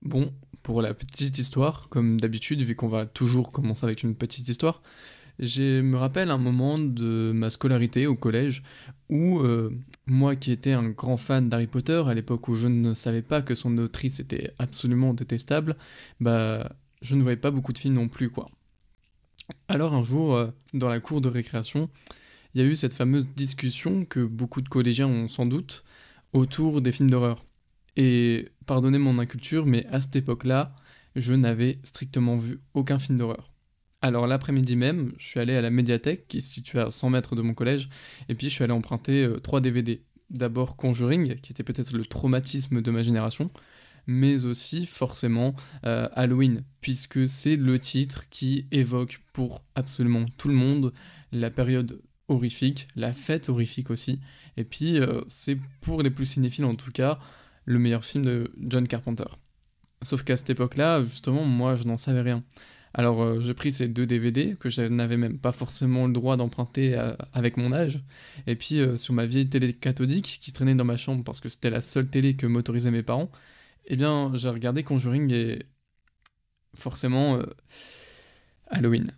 Bon, pour la petite histoire, comme d'habitude, vu qu'on va toujours commencer avec une petite histoire, je me rappelle un moment de ma scolarité au collège où moi qui étais un grand fan d'Harry Potter, à l'époque où je ne savais pas que son autrice était absolument détestable, bah je ne voyais pas beaucoup de films non plus quoi. Alors un jour, dans la cour de récréation, il y a eu cette fameuse discussion que beaucoup de collégiens ont sans doute autour des films d'horreur. Et pardonnez mon inculture, mais à cette époque-là, je n'avais strictement vu aucun film d'horreur. Alors l'après-midi même, je suis allé à la médiathèque qui se situe à 100 mètres de mon collège, et puis je suis allé emprunter 3 DVD. D'abord Conjuring, qui était peut-être le traumatisme de ma génération, mais aussi forcément Halloween, puisque c'est le titre qui évoque pour absolument tout le monde la période horrifique, la fête horrifique aussi, et puis c'est pour les plus cinéphiles en tout cas le meilleur film de John Carpenter. Sauf qu'à cette époque-là, justement, moi je n'en savais rien. Alors j'ai pris ces 2 DVD que je n'avais même pas forcément le droit d'emprunter avec mon âge, et puis sur ma vieille télé cathodique qui traînait dans ma chambre parce que c'était la seule télé que m'autorisaient mes parents, eh bien, j'ai regardé Conjuring et forcément Halloween.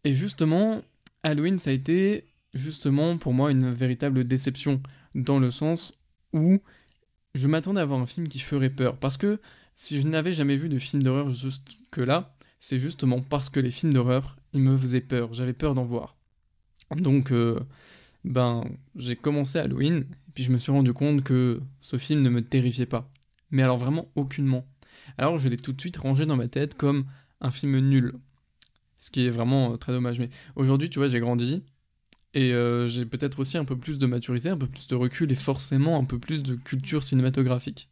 Et justement, Halloween, ça a été justement pour moi une véritable déception, dans le sens où je m'attendais à voir un film qui ferait peur. Parce que si je n'avais jamais vu de film d'horreur jusque-là, c'est justement parce que les films d'horreur, ils me faisaient peur, j'avais peur d'en voir. Donc, ben, j'ai commencé Halloween, et puis je me suis rendu compte que ce film ne me terrifiait pas. Mais alors vraiment aucunement. Alors je l'ai tout de suite rangé dans ma tête comme un film nul. Ce qui est vraiment très dommage. Mais aujourd'hui, tu vois, j'ai grandi, et j'ai peut-être aussi un peu plus de maturité, un peu plus de recul, et forcément un peu plus de culture cinématographique.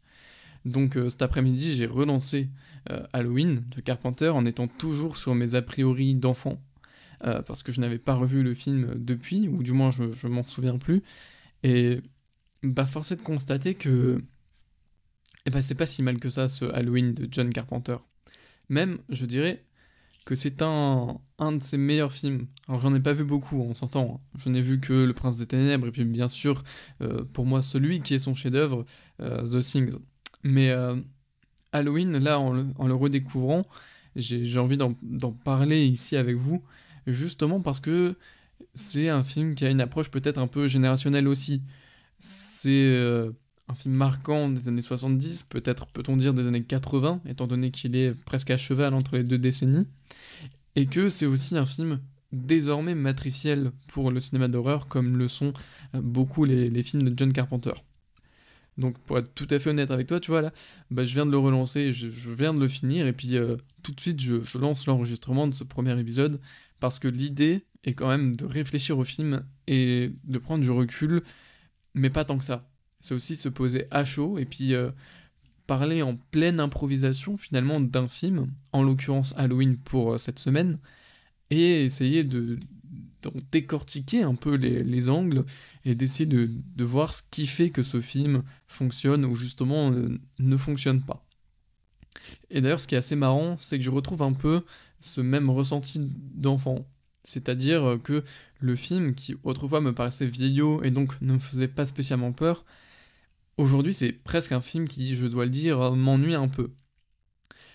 Donc cet après-midi, j'ai relancé Halloween de Carpenter en étant toujours sur mes a priori d'enfant, parce que je n'avais pas revu le film depuis, ou du moins je m'en souviens plus. Et bah force est de constater que eh ben, c'est pas si mal que ça ce Halloween de John Carpenter. Même, je dirais que c'est un de ses meilleurs films. Alors j'en ai pas vu beaucoup, on s'entend, hein. Je n'ai vu que Le Prince des Ténèbres, et puis bien sûr, pour moi, celui qui est son chef-d'œuvre, The Things. Mais Halloween, là, en le redécouvrant, j'ai envie d'en parler ici avec vous, justement parce que c'est un film qui a une approche peut-être un peu générationnelle aussi. C'est un film marquant des années 70, peut-être peut-on dire des années 80, étant donné qu'il est presque à cheval entre les deux décennies, et que c'est aussi un film désormais matriciel pour le cinéma d'horreur, comme le sont beaucoup les films de John Carpenter. Donc pour être tout à fait honnête avec toi, tu vois là, bah, je viens de le relancer, je viens de le finir, et puis tout de suite je lance l'enregistrement de ce premier épisode, parce que l'idée est quand même de réfléchir au film et de prendre du recul, mais pas tant que ça. C'est aussi se poser à chaud et puis parler en pleine improvisation finalement d'un film, en l'occurrence Halloween pour cette semaine, et essayer d'en décortiquer un peu les angles et d'essayer de voir ce qui fait que ce film fonctionne ou justement ne fonctionne pas. Et d'ailleurs, ce qui est assez marrant, c'est que je retrouve un peu ce même ressenti d'enfant. C'est-à-dire que le film, qui autrefois me paraissait vieillot et donc ne me faisait pas spécialement peur, aujourd'hui c'est presque un film qui, je dois le dire, m'ennuie un peu.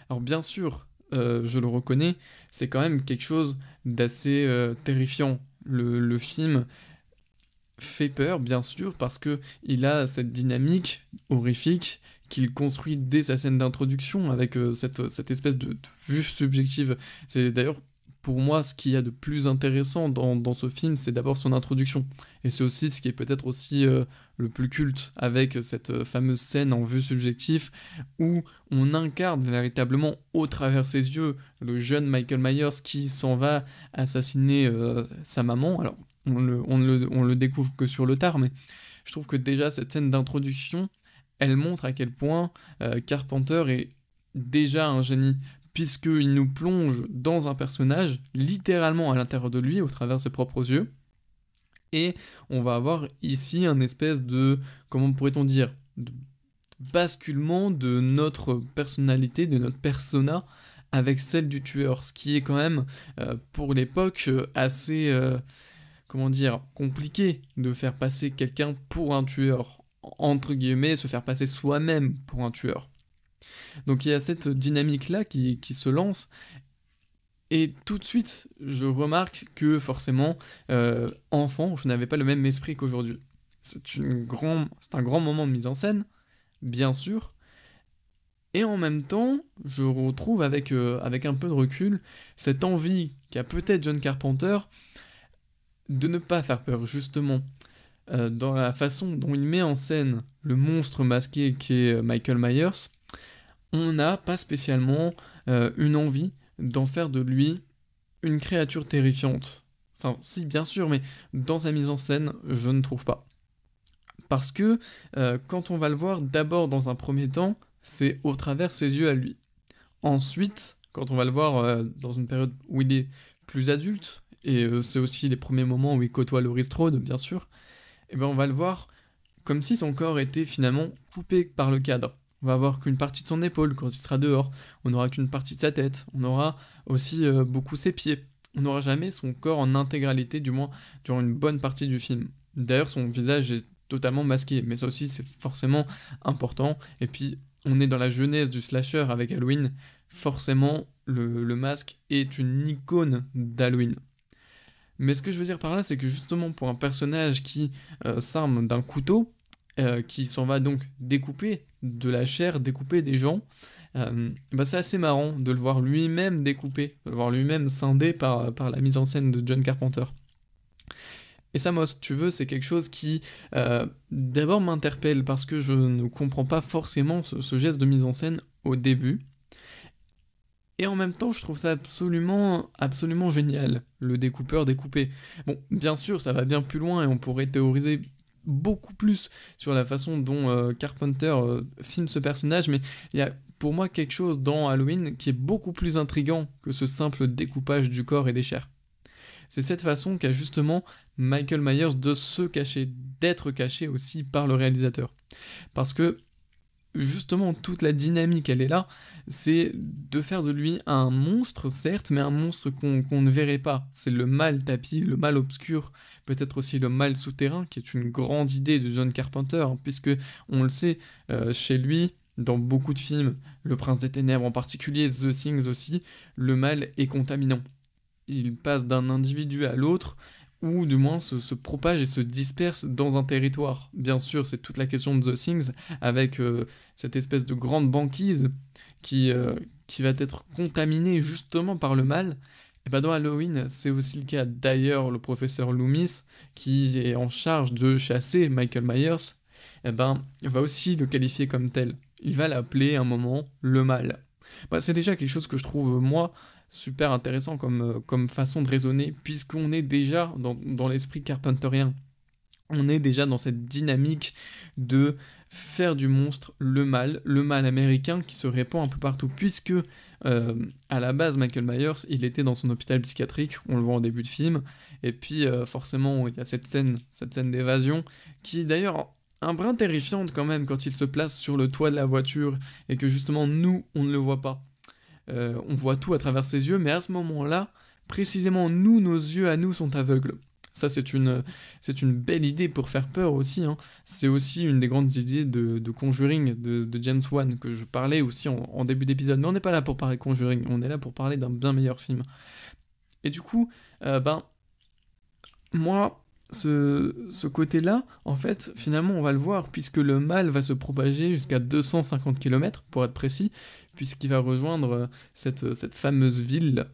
Alors bien sûr, je le reconnais, c'est quand même quelque chose d'assez terrifiant. Le film fait peur, bien sûr, parce que il a cette dynamique horrifique qu'il construit dès sa scène d'introduction avec cette espèce de vue subjective. C'est d'ailleurs pour moi ce qu'il y a de plus intéressant dans ce film, c'est d'abord son introduction. Et c'est aussi ce qui est peut-être aussi le plus culte avec cette fameuse scène en vue subjective où on incarne véritablement au travers ses yeux le jeune Michael Myers qui s'en va assassiner sa maman. Alors on le découvre que sur le tard, mais je trouve que déjà cette scène d'introduction, elle montre à quel point Carpenter est déjà un génie, puisqu'il nous plonge dans un personnage, littéralement à l'intérieur de lui, au travers de ses propres yeux, et on va avoir ici un espèce de, comment pourrait-on dire, de basculement de notre personnalité, de notre persona, avec celle du tueur, ce qui est quand même, pour l'époque, assez comment dire, compliqué de faire passer quelqu'un pour un tueur, entre guillemets, se faire passer soi-même pour un tueur. Donc il y a cette dynamique-là qui se lance, et tout de suite, je remarque que forcément, enfant, je n'avais pas le même esprit qu'aujourd'hui. C'est un grand moment de mise en scène, bien sûr, et en même temps, je retrouve avec un peu de recul cette envie qu'a peut-être John Carpenter de ne pas faire peur, justement, dans la façon dont il met en scène le monstre masqué qui est Michael Myers. On n'a pas spécialement une envie d'en faire de lui une créature terrifiante. Enfin, si, bien sûr, mais dans sa mise en scène, je ne trouve pas. Parce que quand on va le voir d'abord dans un premier temps, c'est au travers ses yeux à lui. Ensuite, quand on va le voir dans une période où il est plus adulte, et c'est aussi les premiers moments où il côtoie Laurie Strode, bien sûr, et ben on va le voir comme si son corps était finalement coupé par le cadre. On va avoir qu'une partie de son épaule quand il sera dehors, on n'aura qu'une partie de sa tête, on aura aussi beaucoup ses pieds. On n'aura jamais son corps en intégralité, du moins durant une bonne partie du film. D'ailleurs, son visage est totalement masqué, mais ça aussi c'est forcément important. Et puis, on est dans la jeunesse du slasher avec Halloween, forcément le masque est une icône d'Halloween. Mais ce que je veux dire par là, c'est que justement pour un personnage qui s'arme d'un couteau, qui s'en va donc découper de la chair, découper des gens, bah c'est assez marrant de le voir lui-même découpé, de le voir lui-même scindé par la mise en scène de John Carpenter. Et ça, moi, si tu veux, c'est quelque chose qui d'abord m'interpelle parce que je ne comprends pas forcément ce geste de mise en scène au début. Et en même temps, je trouve ça absolument, absolument génial, le découpeur découpé. Bon, bien sûr, ça va bien plus loin et on pourrait théoriser beaucoup plus sur la façon dont Carpenter filme ce personnage, mais il y a pour moi quelque chose dans Halloween qui est beaucoup plus intriguant que ce simple découpage du corps et des chairs. C'est cette façon qu'a justement Michael Myers de se cacher, d'être caché aussi par le réalisateur. Parce que justement toute la dynamique elle est là, c'est de faire de lui un monstre certes, mais un monstre qu'on ne verrait pas. C'est le mal tapis, le mal obscur, peut-être aussi le mal souterrain, qui est une grande idée de John Carpenter, hein, puisque on le sait, chez lui, dans beaucoup de films, Le Prince des Ténèbres en particulier, The Thing aussi, le mal est contaminant. Il passe d'un individu à l'autre, ou du moins se propage et se disperse dans un territoire. Bien sûr, c'est toute la question de The Things, avec cette espèce de grande banquise qui va être contaminée justement par le mal. Et bah dans Halloween, c'est aussi le cas. D'ailleurs, le professeur Loomis, qui est en charge de chasser Michael Myers, eh ben, va aussi le qualifier comme tel. Il va l'appeler à un moment le mal. Bah, c'est déjà quelque chose que je trouve, moi, super intéressant comme façon de raisonner, puisqu'on est déjà dans l'esprit carpenterien. On est déjà dans cette dynamique de faire du monstre le mal américain qui se répand un peu partout, puisque à la base Michael Myers, il était dans son hôpital psychiatrique, on le voit en début de film, et puis forcément il y a cette scène d'évasion, qui est d'ailleurs un brin terrifiante quand même quand il se place sur le toit de la voiture, et que justement nous, on ne le voit pas. On voit tout à travers ses yeux, mais à ce moment-là, précisément nous, nos yeux à nous sont aveugles. Ça, c'est une belle idée pour faire peur aussi, hein. C'est aussi une des grandes idées de Conjuring, de James Wan, que je parlais aussi en début d'épisode. Mais on n'est pas là pour parler Conjuring, on est là pour parler d'un bien meilleur film. Et du coup, moi, ce côté-là, en fait, finalement, on va le voir, puisque le mal va se propager jusqu'à 250 km, pour être précis, puisqu'il va rejoindre cette fameuse ville.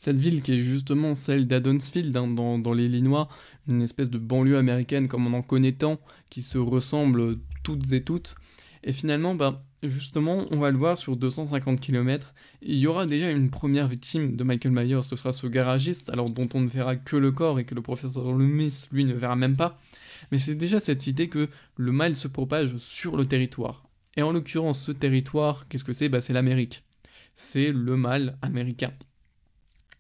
Cette ville qui est justement celle d'Haddonfield, hein, dans l'Illinois, une espèce de banlieue américaine comme on en connaît tant, qui se ressemblent toutes et toutes. Et finalement, justement, on va le voir sur 250 km, il y aura déjà une première victime de Michael Myers, ce sera ce garagiste, alors dont on ne verra que le corps et que le professeur Loomis, lui, ne verra même pas. Mais c'est déjà cette idée que le mal se propage sur le territoire. Et en l'occurrence, ce territoire, qu'est-ce que c'est? C'est l'Amérique. C'est le mal américain.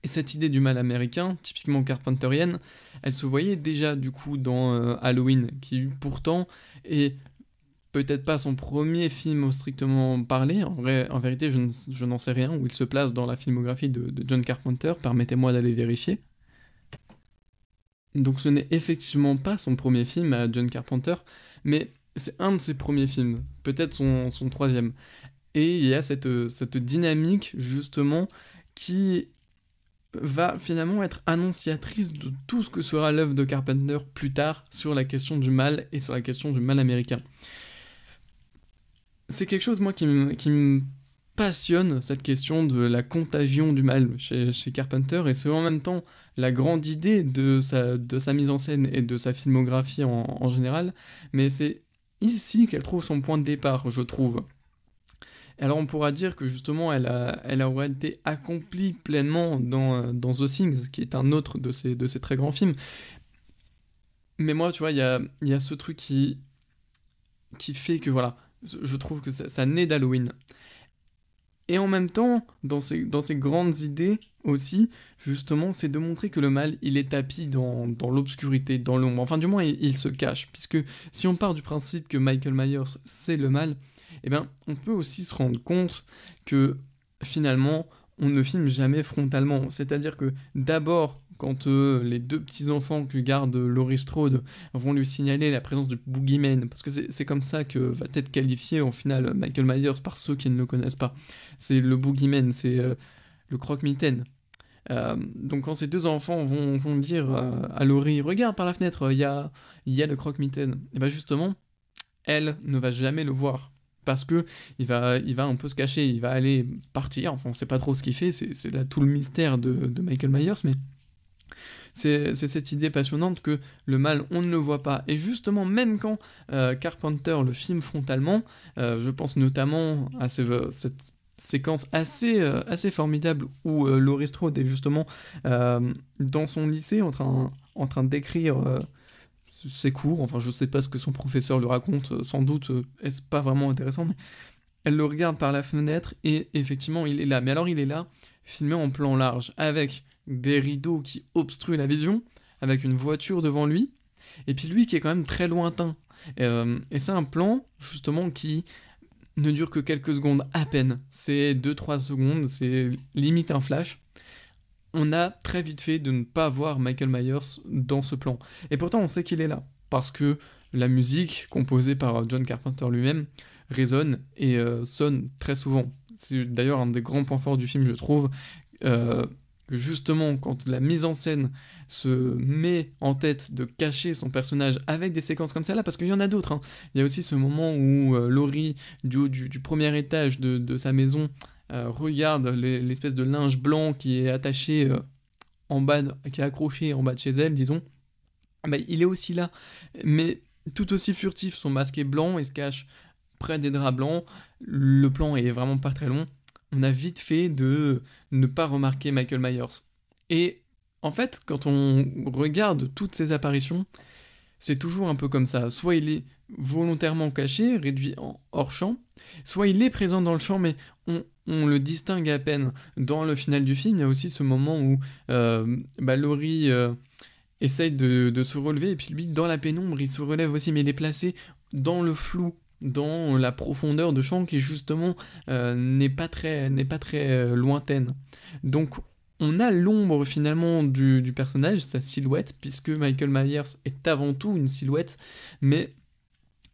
Et cette idée du mal américain, typiquement carpenterienne, elle se voyait déjà du coup dans Halloween, qui pourtant est peut-être pas son premier film au strictement parlé. En vérité, je n'en sais rien où il se place dans la filmographie de John Carpenter, permettez-moi d'aller vérifier. Donc ce n'est effectivement pas son premier film à John Carpenter, mais c'est un de ses premiers films, peut-être son troisième. Et il y a cette dynamique, justement, qui va finalement être annonciatrice de tout ce que sera l'œuvre de Carpenter plus tard sur la question du mal et sur la question du mal américain. C'est quelque chose, moi, qui me passionne, cette question de la contagion du mal chez Carpenter, et c'est en même temps la grande idée de sa mise en scène et de sa filmographie en général, mais c'est ici qu'elle trouve son point de départ, je trouve. Alors on pourra dire que justement elle aurait été accomplie pleinement dans The Thing, qui est un autre de ses très grands films. Mais moi, tu vois, il y a ce truc qui fait que voilà, je trouve que ça naît d'Halloween. Et en même temps, dans ces grandes idées aussi, justement, c'est de montrer que le mal, il est tapis dans l'obscurité, dans l'ombre. Enfin, du moins, il se cache. Puisque si on part du principe que Michael Myers, c'est le mal, eh bien, on peut aussi se rendre compte que finalement, on ne filme jamais frontalement. C'est-à-dire que d'abord, quand les deux petits-enfants que garde Laurie Strode vont lui signaler la présence du boogeyman, parce que c'est comme ça que va être qualifié en finale Michael Myers par ceux qui ne le connaissent pas. C'est le boogeyman, c'est le croque-mitaine. Donc quand ces deux enfants vont dire à Laurie, regarde par la fenêtre, il y a le croque-mitaine, et bien justement, elle ne va jamais le voir. Parce que il va un peu se cacher, il va aller partir, enfin on sait pas trop ce qu'il fait, c'est là tout le mystère de Michael Myers, mais c'est cette idée passionnante que le mal, on ne le voit pas. Et justement, même quand Carpenter le filme frontalement, je pense notamment à cette séquence assez formidable où Laurie Strode est justement dans son lycée en train d'écrire ses cours. Enfin, je sais pas ce que son professeur lui raconte, sans doute est-ce pas vraiment intéressant, mais elle le regarde par la fenêtre et effectivement, il est là. Mais alors, il est là, filmé en plan large, avec des rideaux qui obstruent la vision, avec une voiture devant lui, et puis lui qui est quand même très lointain. Et c'est un plan, justement, qui ne dure que quelques secondes à peine. C'est 2-3 secondes, c'est limite un flash. On a très vite fait de ne pas voir Michael Myers dans ce plan. Et pourtant, on sait qu'il est là, parce que la musique, composée par John Carpenter lui-même, résonne et sonne très souvent. C'est d'ailleurs un des grands points forts du film, je trouve, que justement, quand la mise en scène se met en tête de cacher son personnage avec des séquences comme celle-là, parce qu'il y en a d'autres, hein. Il y a aussi ce moment où Laurie, du haut du premier étage de sa maison, regarde l'espèce de linge blanc qui est attaché qui est accroché en bas de chez elle, disons. Bah, il est aussi là, mais tout aussi furtif. Son masque est blanc, il se cache près des draps blancs. Le plan est vraiment pas très long. On a vite fait de ne pas remarquer Michael Myers. Et en fait, quand on regarde toutes ces apparitions, c'est toujours un peu comme ça. Soit il est volontairement caché, réduit en hors champ, soit il est présent dans le champ, mais on le distingue à peine. Dans le final du film, il y a aussi ce moment où Laurie essaye de se relever, et puis lui, dans la pénombre, il se relève aussi, mais il est placé dans le flou, dans la profondeur de champ qui justement n'est pas très lointaine. Donc on a l'ombre finalement du personnage, sa silhouette, puisque Michael Myers est avant tout une silhouette, mais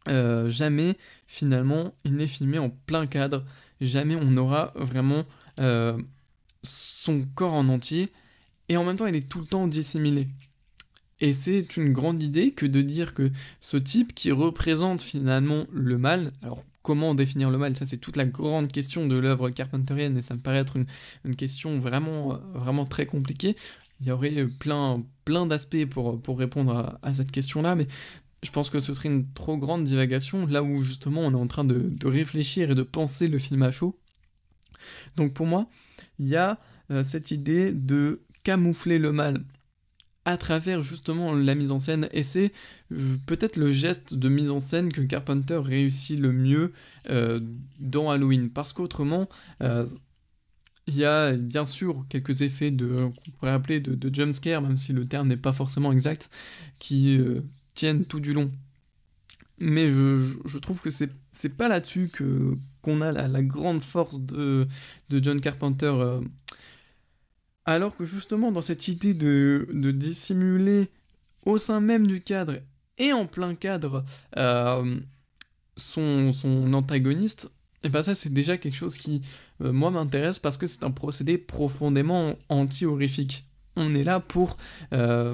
jamais finalement il n'est filmé en plein cadre, jamais on aura vraiment son corps en entier, et en même temps il est tout le temps dissimulé. Et c'est une grande idée que de dire que ce type qui représente finalement le mal, alors comment définir le mal, ça c'est toute la grande question de l'œuvre carpenterienne, et ça me paraît être une question vraiment, vraiment très compliquée. Il y aurait plein d'aspects pour répondre à cette question-là, mais je pense que ce serait une trop grande divagation, là où justement on est en train de réfléchir et de penser le film à chaud. Donc pour moi, il y a cette idée de camoufler le mal à travers justement la mise en scène, et c'est peut-être le geste de mise en scène que Carpenter réussit le mieux dans Halloween, parce qu'autrement, il y a bien sûr quelques effets qu'on pourrait appeler de jumpscare, même si le terme n'est pas forcément exact, qui tiennent tout du long. Mais je trouve que c'est pas là-dessus qu'on a la grande force de John Carpenter. Alors que justement, dans cette idée de dissimuler au sein même du cadre et en plein cadre son antagoniste, Et ben ça, c'est déjà quelque chose qui, moi, m'intéresse parce que c'est un procédé profondément anti-horrifique. On est là pour, euh,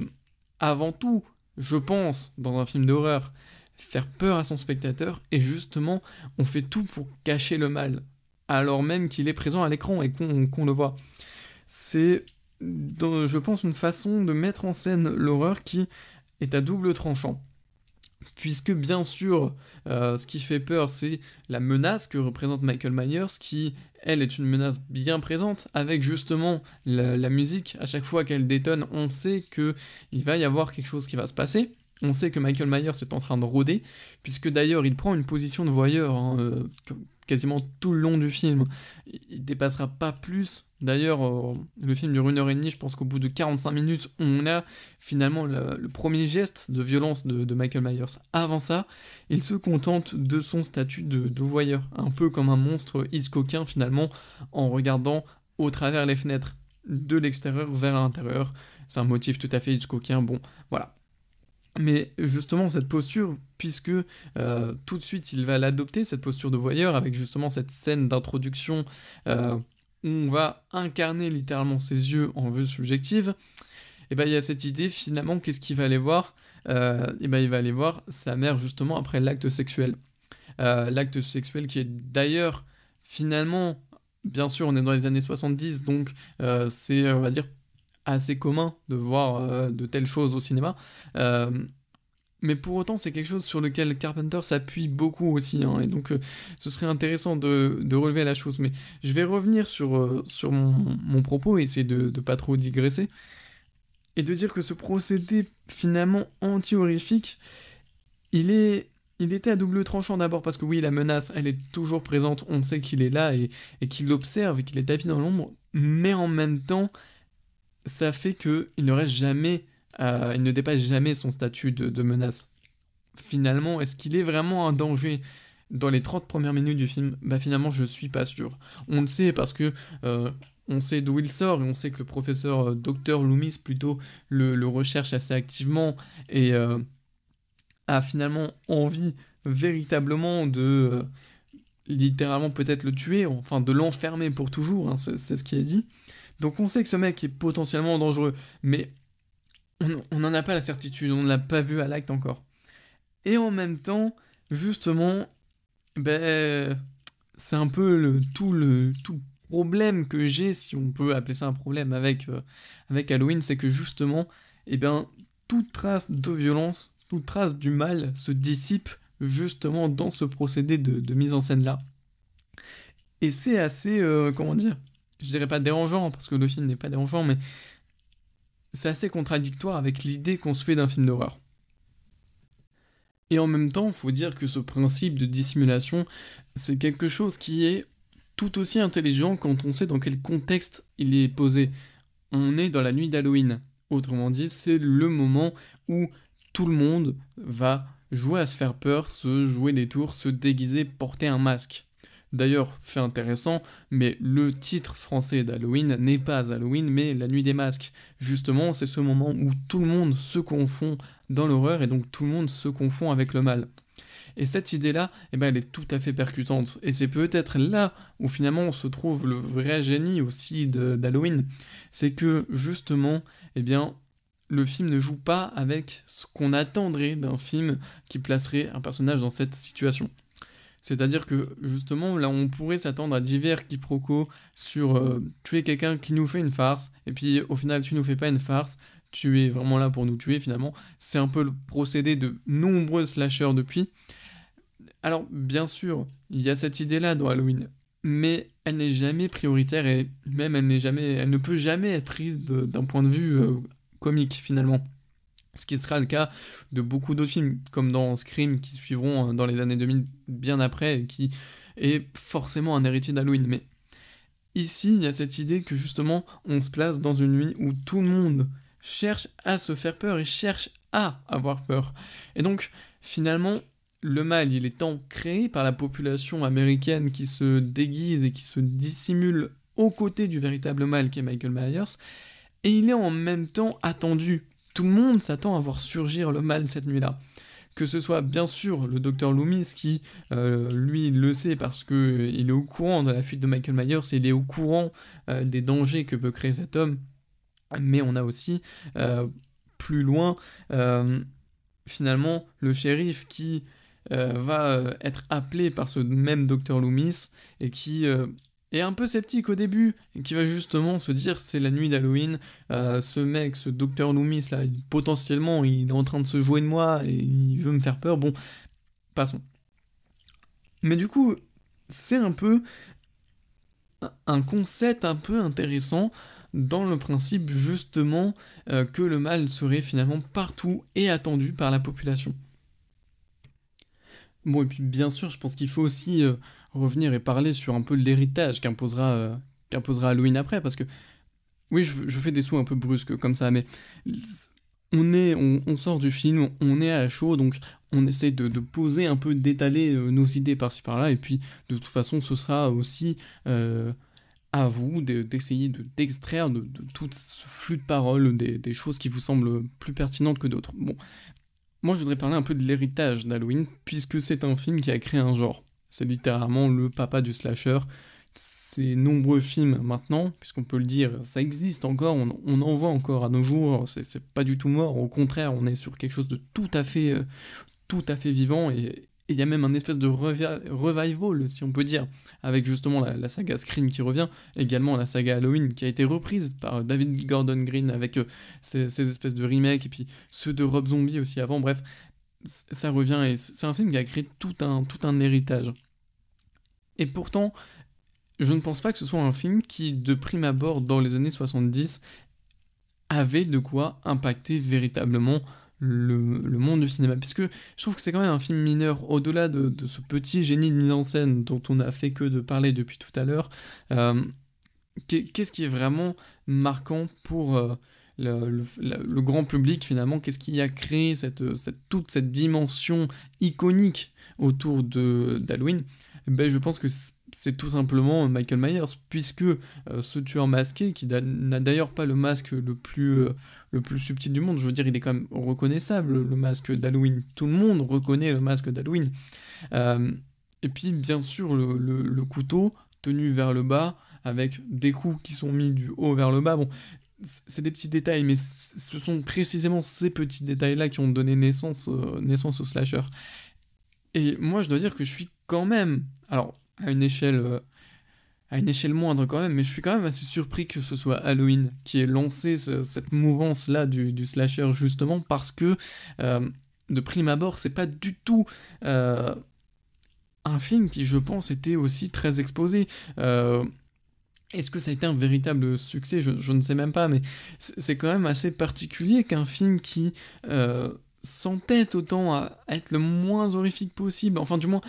avant tout, je pense, dans un film d'horreur, faire peur à son spectateur, et justement, on fait tout pour cacher le mal, alors même qu'il est présent à l'écran et qu'on le voit. C'est, je pense, une façon de mettre en scène l'horreur qui est à double tranchant. Puisque bien sûr, ce qui fait peur, c'est la menace que représente Michael Myers, qui, elle, est une menace bien présente, avec justement la musique. À chaque fois qu'elle détonne, on sait que il va y avoir quelque chose qui va se passer. On sait que Michael Myers est en train de rôder, puisque d'ailleurs il prend une position de voyeur hein, quasiment tout le long du film. Il dépassera pas plus. D'ailleurs, le film dure 1h30, je pense qu'au bout de 45 minutes, on a finalement le premier geste de violence de Michael Myers. Avant ça, il se contente de son statut de voyeur, un peu comme un monstre Hitchcockien finalement, en regardant au travers les fenêtres, de l'extérieur vers l'intérieur. C'est un motif tout à fait Hitchcockien, bon, voilà. Mais justement, cette posture, puisque tout de suite il va l'adopter, cette posture de voyeur, avec justement cette scène d'introduction où on va incarner littéralement ses yeux en vue subjective, et ben il y a cette idée finalement, qu'est-ce qu'il va aller voir et ben il va aller voir sa mère justement après l'acte sexuel. L'acte sexuel qui est d'ailleurs finalement, bien sûr on est dans les années 70, donc c'est on va dire assez commun de voir de telles choses au cinéma. Euh, mais pour autant, c'est quelque chose sur lequel Carpenter s'appuie beaucoup aussi, hein, et donc ce serait intéressant de relever la chose. Mais je vais revenir sur mon propos et essayer de pas trop digresser, et de dire que ce procédé finalement anti-horrifique, il est, il était à double tranchant d'abord parce que oui, la menace, elle est toujours présente, on sait qu'il est là et qu'il l'observe et qu'il est tapis dans l'ombre, mais en même temps, ça fait que il ne reste jamais, il ne dépasse jamais son statut de menace. Finalement, est-ce qu'il est vraiment un danger dans les 30 premières minutes du film? Bah finalement, je suis pas sûr. On le sait parce que on sait d'où il sort et on sait que le professeur Dr Loomis plutôt le recherche assez activement et a finalement envie véritablement de littéralement peut-être le tuer, enfin de l'enfermer pour toujours, hein, c'est ce qui est dit. Donc on sait que ce mec est potentiellement dangereux, mais on n'en a pas la certitude, on ne l'a pas vu à l'acte encore. Et en même temps, justement, ben, c'est un peu tout problème que j'ai, si on peut appeler ça un problème avec Halloween, c'est que justement, eh ben, toute trace de violence, toute trace du mal se dissipe justement dans ce procédé de mise en scène là. Et c'est assez, comment dire, je dirais pas dérangeant, parce que le film n'est pas dérangeant, mais c'est assez contradictoire avec l'idée qu'on se fait d'un film d'horreur. Et en même temps, il faut dire que ce principe de dissimulation, c'est quelque chose qui est tout aussi intelligent quand on sait dans quel contexte il est posé. On est dans la nuit d'Halloween. Autrement dit, c'est le moment où tout le monde va jouer à se faire peur, se jouer des tours, se déguiser, porter un masque. D'ailleurs, fait intéressant, mais le titre français d'Halloween n'est pas Halloween, mais La Nuit des Masques. Justement, c'est ce moment où tout le monde se confond dans l'horreur et donc tout le monde se confond avec le mal. Et cette idée-là, eh ben, elle est tout à fait percutante. Et c'est peut-être là où finalement se trouve le vrai génie aussi d'Halloween. C'est que justement, eh bien, le film ne joue pas avec ce qu'on attendrait d'un film qui placerait un personnage dans cette situation. C'est-à-dire que justement, là, on pourrait s'attendre à divers quiproquos sur tuer quelqu'un qui nous fait une farce, et puis au final, tu nous fais pas une farce, tu es vraiment là pour nous tuer finalement. C'est un peu le procédé de nombreux slashers depuis. Alors, bien sûr, il y a cette idée-là dans Halloween, mais elle n'est jamais prioritaire et même elle ne peut jamais être prise d'un point de vue comique finalement. Ce qui sera le cas de beaucoup d'autres films, comme dans Scream, qui suivront dans les années 2000 bien après, et qui est forcément un héritier d'Halloween. Mais ici, il y a cette idée que justement, on se place dans une nuit où tout le monde cherche à se faire peur et cherche à avoir peur. Et donc, finalement, le mal, il est tant créé par la population américaine qui se déguise et qui se dissimule aux côtés du véritable mal qu'est Michael Myers, et il est en même temps attendu. Tout le monde s'attend à voir surgir le mal cette nuit-là. Que ce soit bien sûr le docteur Loomis qui, lui, il le sait parce que il est au courant de la fuite de Michael Myers, il est au courant des dangers que peut créer cet homme, mais on a aussi plus loin, euh, finalement, le shérif qui va être appelé par ce même docteur Loomis et qui est un peu sceptique au début et qui va justement se dire c'est la nuit d'Halloween, ce mec, ce docteur Loomis là, potentiellement il est en train de se jouer de moi et il veut me faire peur, bon, passons. Mais du coup, c'est un peu un concept un peu intéressant dans le principe justement que le mal serait finalement partout et attendu par la population. Bon, et puis bien sûr, je pense qu'il faut aussi revenir et parler sur un peu l'héritage qu'imposera Halloween après, parce que oui, je fais des sauts un peu brusques comme ça, mais on sort du film, on est à chaud, donc on essaie de poser un peu, d'étaler nos idées par-ci par-là, et puis de toute façon, ce sera aussi à vous d'essayer d'extraire de tout ce flux de paroles des choses qui vous semblent plus pertinentes que d'autres. Bon, moi je voudrais parler un peu de l'héritage d'Halloween, puisque c'est un film qui a créé un genre. C'est littéralement le papa du slasher. Ces nombreux films maintenant, puisqu'on peut le dire, ça existe encore, on en voit encore à nos jours, c'est pas du tout mort, au contraire, on est sur quelque chose de tout à fait vivant, et il y a même un espèce de revival, si on peut dire, avec justement la saga Scream qui revient, également la saga Halloween qui a été reprise par David Gordon Green avec ces espèces de remakes, et puis ceux de Rob Zombie aussi avant, bref, ça revient, et c'est un film qui a créé tout un héritage. Et pourtant, je ne pense pas que ce soit un film qui, de prime abord, dans les années 70, avait de quoi impacter véritablement le monde du cinéma. Puisque je trouve que c'est quand même un film mineur, au-delà de ce petit génie de mise en scène dont on n'a fait que de parler depuis tout à l'heure. Qu'est-ce qui est vraiment marquant pour le grand public finalement? Qu'est-ce qui a créé toute cette dimension iconique autour d'Halloween? Ben, je pense que c'est tout simplement Michael Myers, puisque ce tueur masqué, qui n'a d'ailleurs pas le masque le plus subtil du monde, je veux dire, il est quand même reconnaissable, le masque d'Halloween. Tout le monde reconnaît le masque d'Halloween. Euh, et puis, bien sûr, le couteau tenu vers le bas, avec des coups qui sont mis du haut vers le bas. Bon, c'est des petits détails, mais ce sont précisément ces petits détails-là qui ont donné naissance au slasher. Et moi, je dois dire que je suis quand même, alors à une échelle moindre quand même, mais je suis quand même assez surpris que ce soit Halloween qui ait lancé cette mouvance-là du slasher, justement parce que de prime abord, c'est pas du tout un film qui, je pense, était aussi très exposé. Est-ce que ça a été un véritable succès? Je ne sais même pas, mais c'est quand même assez particulier qu'un film qui s'entête autant à être le moins horrifique possible, enfin du moins,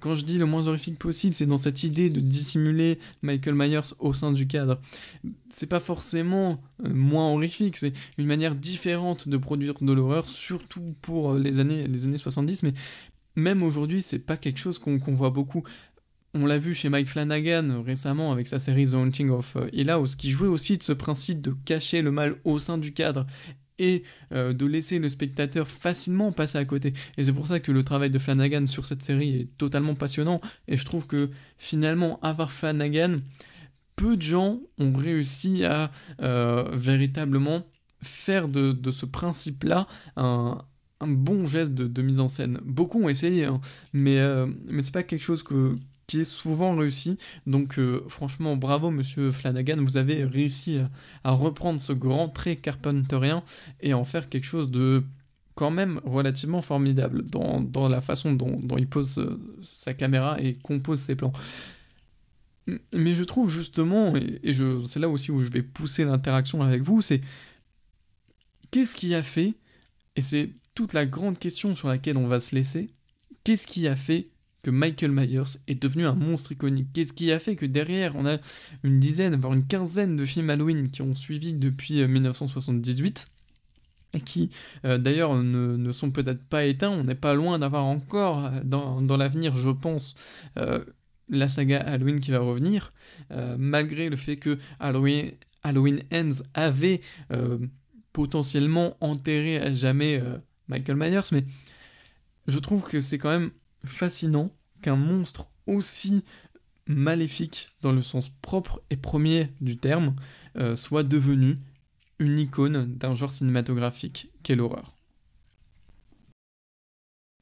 quand je dis le moins horrifique possible, c'est dans cette idée de dissimuler Michael Myers au sein du cadre. C'est pas forcément moins horrifique, c'est une manière différente de produire de l'horreur, surtout pour les années 70, mais même aujourd'hui, c'est pas quelque chose qu'on voit beaucoup. On l'a vu chez Mike Flanagan récemment avec sa série The Haunting of Hill House, qui jouait aussi de ce principe de cacher le mal au sein du cadre et de laisser le spectateur facilement passer à côté. Et c'est pour ça que le travail de Flanagan sur cette série est totalement passionnant, et je trouve que finalement, à part Flanagan, peu de gens ont réussi à véritablement faire de ce principe-là un bon geste de mise en scène. Beaucoup ont essayé, hein, mais c'est pas quelque chose qui est souvent réussi. Donc franchement, bravo monsieur Flanagan, vous avez réussi à reprendre ce grand trait carpenterien et en faire quelque chose de quand même relativement formidable dans la façon dont il pose sa caméra et compose ses plans. Mais je trouve justement, c'est là aussi où je vais pousser l'interaction avec vous, c'est qu'est-ce qui a fait, et c'est toute la grande question sur laquelle on va se laisser, qu'est-ce qui a fait que Michael Myers est devenu un monstre iconique? Qu'est-ce qui a fait que derrière, on a une dizaine, voire une quinzaine de films Halloween qui ont suivi depuis 1978 et qui d'ailleurs ne sont peut-être pas éteints, on n'est pas loin d'avoir encore dans l'avenir, je pense, la saga Halloween qui va revenir, malgré le fait que Halloween Ends avait potentiellement enterré à jamais Michael Myers, mais Je trouve que c'est quand même fascinant qu'un monstre aussi maléfique, dans le sens propre et premier du terme, soit devenu une icône d'un genre cinématographique qu'est l'horreur.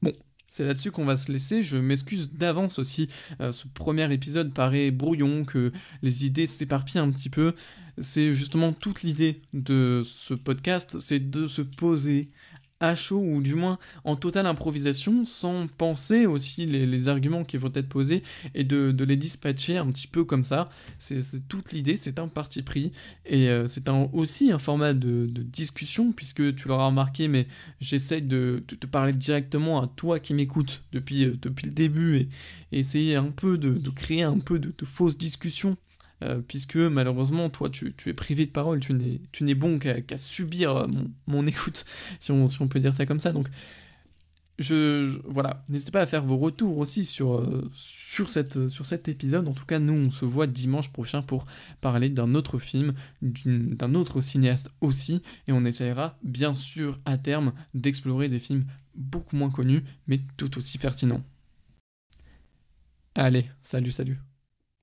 Bon, c'est là-dessus qu'on va se laisser. Je m'excuse d'avance aussi. Ce premier épisode paraît brouillon, que les idées s'éparpillent un petit peu. C'est justement toute l'idée de ce podcast, c'est de se poser à chaud, ou du moins en totale improvisation, sans penser aussi les arguments qui vont être posés, et de les dispatcher un petit peu comme ça. C'est toute l'idée, c'est un parti pris, et c'est aussi un format de discussion, puisque tu l'auras remarqué, mais j'essaye de te parler directement à toi qui m'écoutes depuis le début, et essayer un peu de créer un peu de fausses discussions, puisque malheureusement, toi, tu es privé de parole, tu n'es bon qu'à subir mon écoute, si on peut dire ça comme ça. Donc, voilà, n'hésitez pas à faire vos retours aussi sur cet épisode. En tout cas, nous, on se voit dimanche prochain pour parler d'un autre film, d'un autre cinéaste aussi, et on essaiera, bien sûr, à terme, d'explorer des films beaucoup moins connus, mais tout aussi pertinents. Allez, salut, salut.